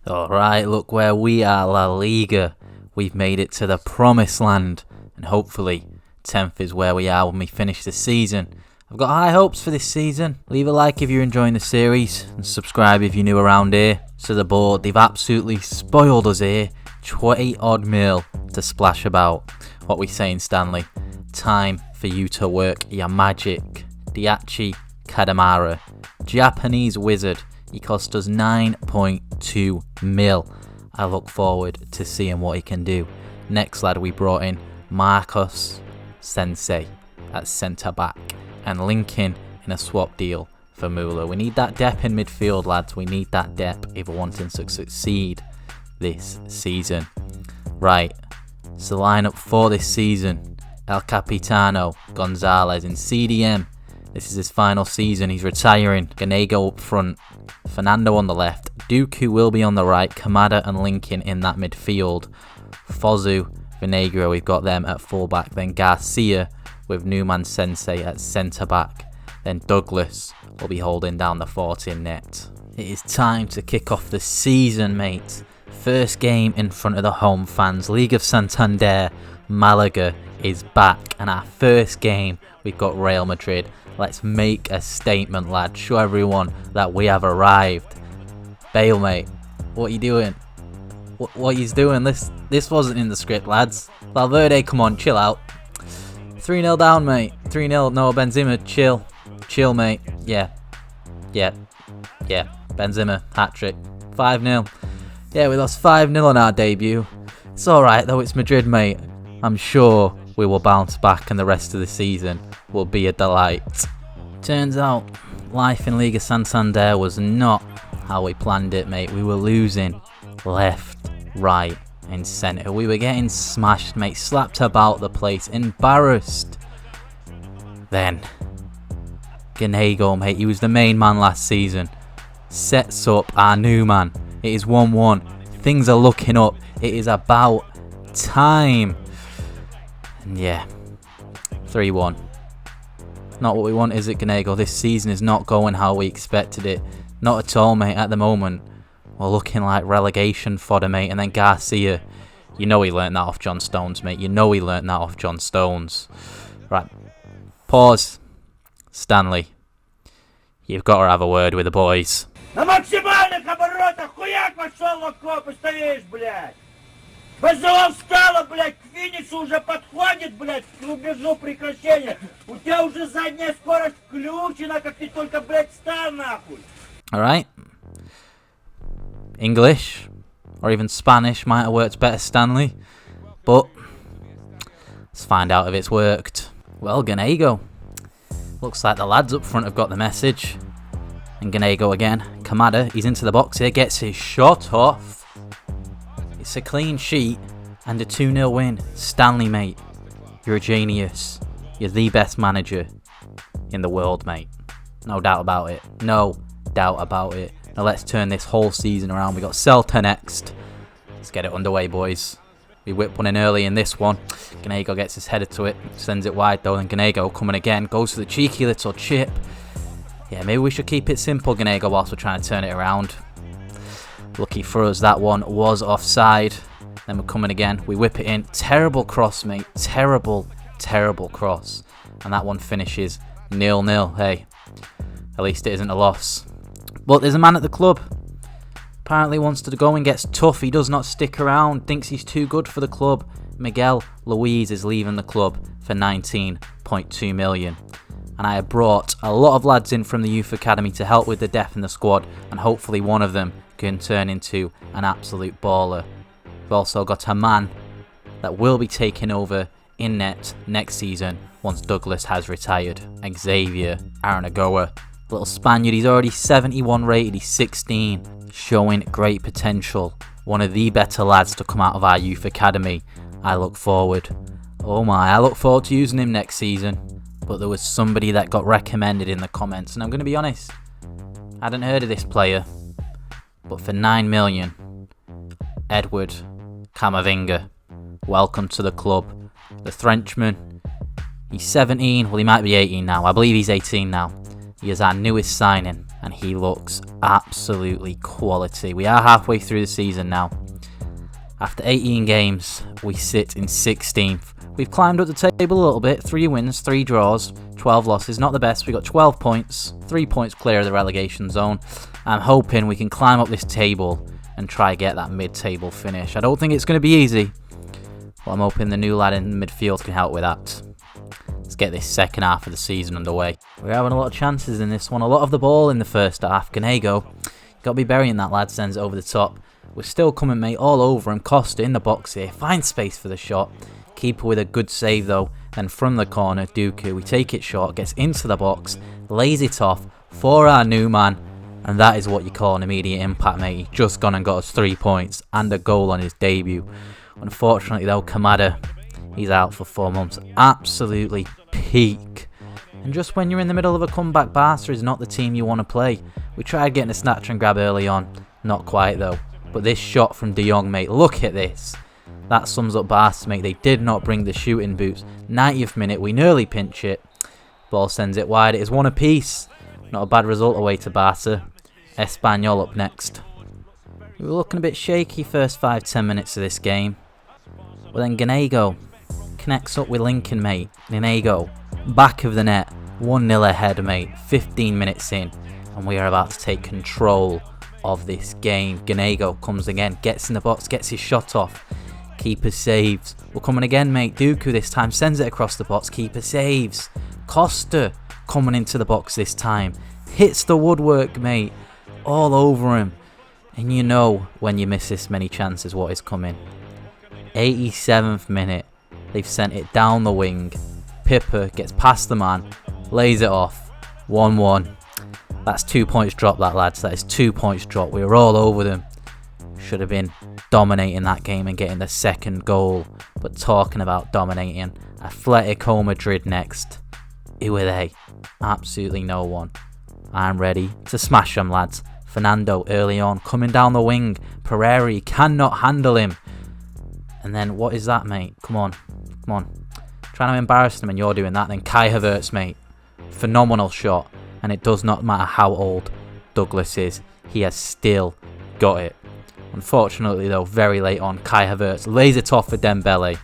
Alright, look where we are, La Liga. We've made it to the promised land, and hopefully 10th is where we are when we finish the season. I've got high hopes for this season. Leave a like if you're enjoying the series, and subscribe if you're new around here. To the board, they've absolutely spoiled us here. 20 odd mil to splash about. What we saying, Stanley? Time for you to work your magic. Diachi Kadamara, Japanese wizard. He cost us 9.2 mil. I look forward to seeing what he can do. Next lad we brought in, Marcos Sensei at centre back, and Lincoln in a swap deal for Mula. We need that depth in midfield, lads. We need that depth if we're wanting to succeed this season. Right, so the lineup for this season: El Capitano Gonzalez in CDM. This is his final season. He's retiring. Ganego up front. Fernando on the left. Dooku will be on the right. Kamada and Lincoln in that midfield. Fozu, Vinagro, we've got them at fullback. Then Garcia with Newman Sensei at centre back. Then Douglas will be holding down the fort in net. It is time to kick off the season, mate. First game in front of the home fans. League of Santander. Malaga is back. And our first game, we've got Real Madrid. Let's make a statement, lad. Show everyone that we have arrived. Bale, mate, what are you doing? What he's doing? This wasn't in the script, lads. Valverde, come on, chill out. 3-0 down, mate. 3-0. No, Benzema, chill. Chill, mate. Yeah. Benzema, hat-trick. 5-0. Yeah, we lost 5-0 on our debut. It's alright, though. It's Madrid, mate. I'm sure we will bounce back and the rest of the season will be a delight. Turns out, life in Liga Santander was not how we planned it, mate. We were losing left, right and centre. We were getting smashed, mate. Slapped about the place. Embarrassed. Then, Ganego, mate. He was the main man last season. Sets up our new man. It is 1-1. Things are looking up. It is about time. And yeah, 3-1. Not what we want, is it, Ganego? This season is not going how we expected it. Not at all, mate. At the moment, we're looking like relegation fodder, mate. And then Garcia, you know he learnt that off John Stones, mate. You know he learnt that off John Stones. Right, pause. Stanley, you've got to have a word with the boys. На максимальных оборотах хуяк пошел в окоп и стоишь, блядь. БЗО встала, блядь, к финишу уже подходит, блядь, к рубежу прекращения. У тебя уже задняя скорость включена, как ты только, блядь, встал, нахуй. Alright. English, or even Spanish, might have worked better, Stanley. But, let's find out if it's worked. Well, Ganego. Looks like the lads up front have got the message. And Ganego again. Kamada, he's into the box here, gets his shot off. It's a clean sheet and a 2-0 win. Stanley, mate, you're a genius. You're the best manager in the world, mate. No doubt about it. No doubt about it. Now let's turn this whole season around. We got Celta next. Let's get it underway, boys. We whip one in early in this one. Ganego gets his header to it. Sends it wide though. And Ganego coming again. Goes for the cheeky little chip. Yeah, maybe we should keep it simple, Ganego, whilst we're trying to turn it around. Lucky for us, that one was offside. Then we're coming again. We whip it in. Terrible cross, mate. Terrible cross. And that one finishes 0-0. Hey, at least it isn't a loss. But there's a man at the club. Apparently wants to go and gets tough. He does not stick around. Thinks he's too good for the club. Miguel Luis is leaving the club for 19.2 million. And I have brought a lot of lads in from the youth academy to help with the depth in the squad. And hopefully one of them can turn into an absolute baller. We've also got a man that will be taking over in net next season once Douglas has retired. Xavier Aranagoa. Little Spaniard, he's already 71 rated, he's 16. Showing great potential. One of the better lads to come out of our youth academy. I look forward. Oh my, I look forward to using him next season. But there was somebody that got recommended in the comments, and I'm going to be honest, I hadn't heard of this player. But for 9 million, Edward Camavinga, welcome to the club. The Frenchman, he's 17, well he might be 18 now, I believe he's 18 now. He is our newest signing. and he looks absolutely quality. We are halfway through the season now. After 18 games, we sit in 16th. We've climbed up the table a little bit. 3 wins, 3 draws, 12 losses. Not the best. We got 12 points, 3 points clear of the relegation zone. I'm hoping we can climb up this table and try get that mid-table finish. I don't think it's going to be easy, but I'm hoping the new lad in the midfield can help with that. Let's get this second half of the season underway. We're having a lot of chances in this one. A lot of the ball in the first half. Ganego, got to be burying that lad, sends it over the top. We're still coming, mate, all over him. Costa in the box here. Finds space for the shot. Keeper with a good save, though. Then from the corner, Dooku. We take it short. Gets into the box. Lays it off for our new man. And that is what you call an immediate impact, mate. He's just gone and got us 3 points and a goal on his debut. Unfortunately, though, Kamada, he's out for 4 months. Absolutely peak. And just when you're in the middle of a comeback, Barca is not the team you want to play. We tried getting a snatch and grab early on. Not quite, though. But this shot from De Jong, mate, look at this. That sums up Barca, mate. They did not bring the shooting boots. 90th minute, we nearly pinch it. Ball sends it wide. It is 1 apiece. Not a bad result away to Barca. Espanyol up next. We were looking a bit shaky first 5-10 minutes of this game. But then Ganego connects up with Lincoln, mate. Ganego, back of the net. 1-0 ahead, mate. 15 minutes in. And we are about to take control of this game. Ganego comes again, gets in the box, gets his shot off. Keeper saves. We're coming again, mate. Dooku this time sends it across the box. Keeper saves. Costa coming into the box this time. Hits the woodwork, mate. All over him. And you know when you miss this many chances what is coming. 87th minute. They've sent it down the wing. Pippa gets past the man. Lays it off. 1-1. That's 2 points dropped, that lads. That is 2 points dropped. We were all over them. Should have been dominating that game and getting the second goal. But talking about dominating, Atletico Madrid next. Who are they? Absolutely no one. I'm ready to smash them, lads. Fernando early on, coming down the wing. Pereira cannot handle him. And then what is that, mate? Come on. Come on. Trying to embarrass him and you're doing that. Then Kai Havertz, mate. Phenomenal shot. And it does not matter how old Douglas is. He has still got it. Unfortunately, though, very late on, Kai Havertz lays it off for Dembele.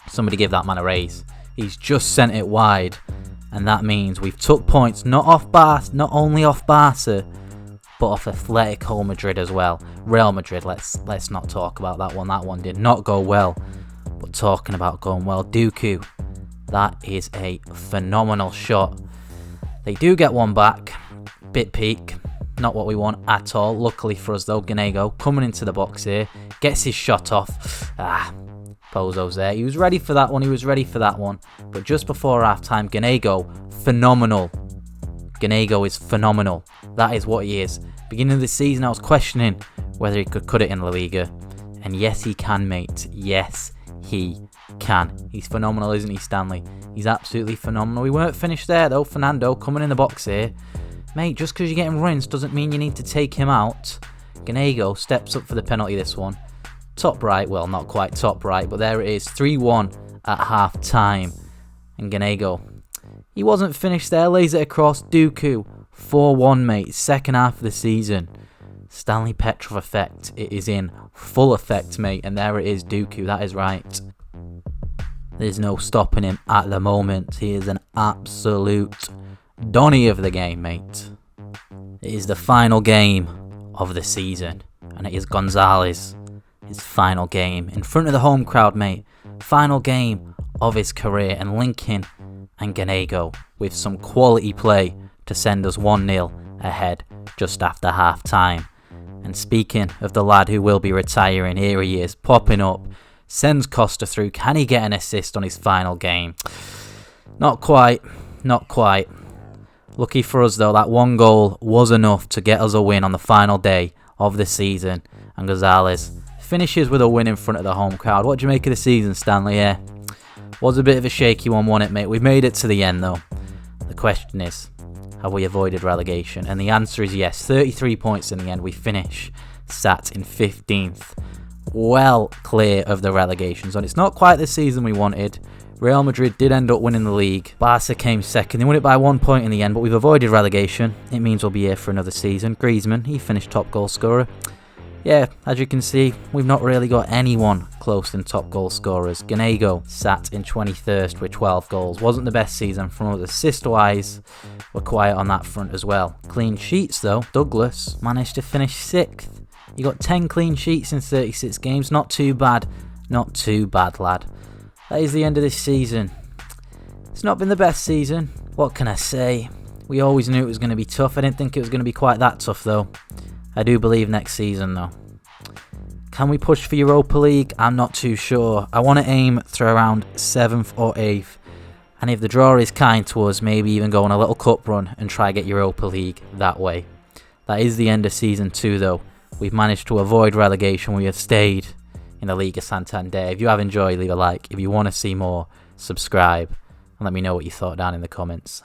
Somebody give that man a raise. He's just sent it wide. And that means we've took points not only off Barca, but off Atletico Madrid as well. Real Madrid, let's not talk about that one. That one did not go well. But talking about going well, Dooku, that is a phenomenal shot. They do get one back. Bit peak. Not what we want at all. Luckily for us though, Ganego coming into the box here. Gets his shot off. Pozo's there. He was ready for that one. But just before half time, Ganego, phenomenal. Ganego is phenomenal. That is what he is. Beginning of the season, I was questioning whether he could cut it in La Liga. And yes, he can, mate. Yes, he can. He's phenomenal, isn't he, Stanley? He's absolutely phenomenal. We weren't finished there, though. Fernando coming in the box here. Mate, just because you're getting rinsed doesn't mean you need to take him out. Ganego steps up for the penalty this one. Top right, well, not quite top right, but there it is. 3-1 at half time. And Ganego, he wasn't finished there. Lays it across. Dooku, 4-1, mate. Second half of the season. Stanley Petrov effect. It is in full effect, mate. And there it is, Dooku. That is right. There's no stopping him at the moment. He is an absolute Donny of the game, mate. It is the final game of the season. And it is Gonzalez. His final game in front of the home crowd, mate. Final game of his career. And Lincoln and Ganego with some quality play to send us 1-0 ahead just after half time. And speaking of the lad who will be retiring, here he is popping up. Sends Costa through. Can he get an assist on his final game? Not quite. Not quite. Lucky for us though, that one goal was enough to get us a win on the final day of the season. And Gonzalez finishes with a win in front of the home crowd. What do you make of the season, Stanley? Yeah, was a bit of a shaky one, wasn't it, mate? We've made it to the end though. The question is, have we avoided relegation? And the answer is yes. 33 points in the end. We finish sat in 15th. Well clear of the relegation zone. It's not quite the season we wanted. Real Madrid did end up winning the league. Barca came second. They won it by 1 point in the end, but we've avoided relegation. It means we'll be here for another season. Griezmann, he finished top goal scorer. Yeah, as you can see, we've not really got anyone close than top goal scorers. Gallego sat in 21st with 12 goals. Wasn't the best season from us. Assist-wise, we're quiet on that front as well. Clean sheets though. Douglas managed to finish 6th. He got 10 clean sheets in 36 games. Not too bad. Not too bad, lad. That is the end of this season. It's not been the best season. What can I say? We always knew it was going to be tough. I didn't think it was going to be quite that tough though. I do believe next season though. Can we push for Europa League? I'm not too sure. I want to aim for around 7th or 8th. And if the draw is kind to us, maybe even go on a little cup run and try get Europa League that way. That is the end of season 2 though. We've managed to avoid relegation. We have stayed in the Liga Santander. If you have enjoyed, leave a like. If you want to see more, subscribe. And let me know what you thought down in the comments.